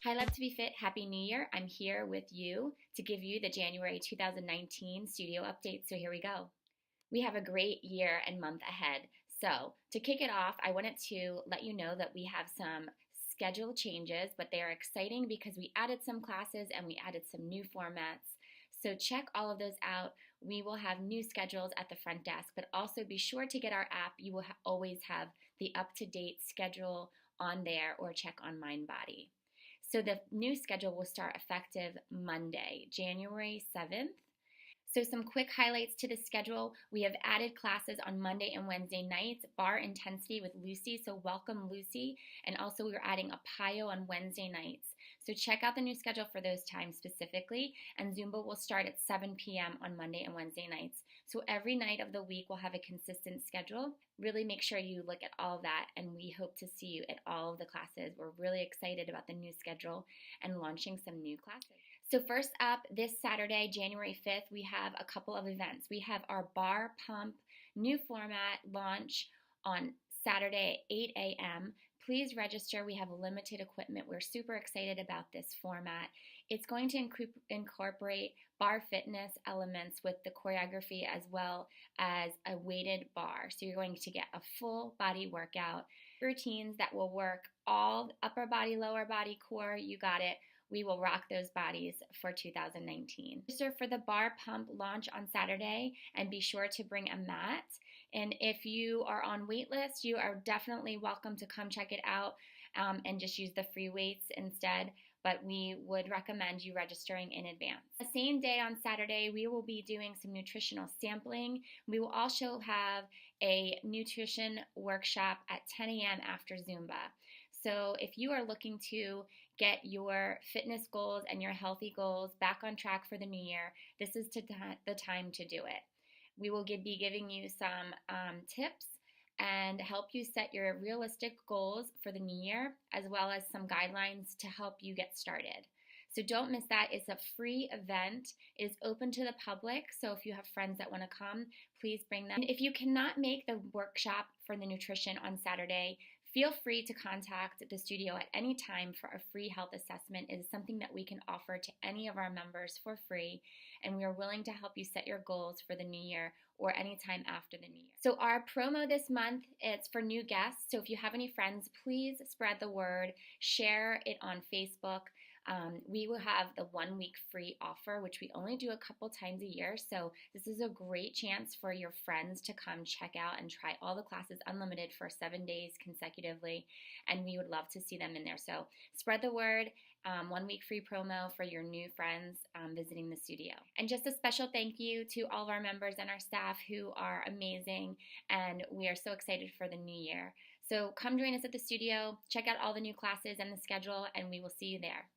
Hi, Love to Be Fit. Happy New Year. I'm here with you to give you the January 2019 studio update. So here we go. We have a great year and month ahead. So to kick it off, I wanted to let you know that we have some schedule changes, but they are exciting because we added some classes and we added some new formats. So check all of those out. We will have new schedules at the front desk, but also be sure to get our app. You will always have the up-to-date schedule on there, or check on MindBody. So the new schedule will start effective Monday, January 7th. So some quick highlights to the schedule. We have added classes on Monday and Wednesday nights, barre intensity with Lucy, so welcome Lucy. And also we're adding a PIO on Wednesday nights. So check out the new schedule for those times specifically. And Zumba will start at 7 p.m. on Monday and Wednesday nights. So every night of the week we'll have a consistent schedule. Really make sure you look at all of that, and we hope to see you at all of the classes. We're really excited about the new schedule and launching some new classes. So first up, this Saturday, January 5th, we have a couple of events. We have our barre pump new format launch on Saturday, 8 a.m. Please register. We have limited equipment. We're super excited about this format. It's going to incorporate barre fitness elements with the choreography as well as a weighted barre. So you're going to get a full body workout, routines that will work all upper body, lower body, core. You got it. We will rock those bodies for 2019. Register for the barre pump launch on Saturday and be sure to bring a mat. And if you are on wait list, you are definitely welcome to come check it out and just use the free weights instead. But we would recommend you registering in advance. The same day on Saturday, we will be doing some nutritional sampling. We will also have a nutrition workshop at 10 a.m. after Zumba. So if you are looking to get your fitness goals and your healthy goals back on track for the new year, this is the time to do it. We will be giving you some tips and help you set your realistic goals for the new year, as well as some guidelines to help you get started. So don't miss that. It's a free event. It is open to the public, so if you have friends that want to come, please bring them. And if you cannot make the workshop for the nutrition on Saturday, feel free to contact the studio at any time for a free health assessment. It is something that we can offer to any of our members for free, and we are willing to help you set your goals for the new year or any time after the new year. So our promo this month, it's for new guests. So if you have any friends, please spread the word, share it on Facebook. We will have the 1 week free offer, which we only do a couple times a year. So this is a great chance for your friends to come check out and try all the classes unlimited for 7 days consecutively. And we would love to see them in there. So spread the word. 1 week free promo for your new friends visiting the studio. And just a special thank you to all of our members and our staff who are amazing, and we are so excited for the new year. So come join us at the studio, check out all the new classes and the schedule, and we will see you there.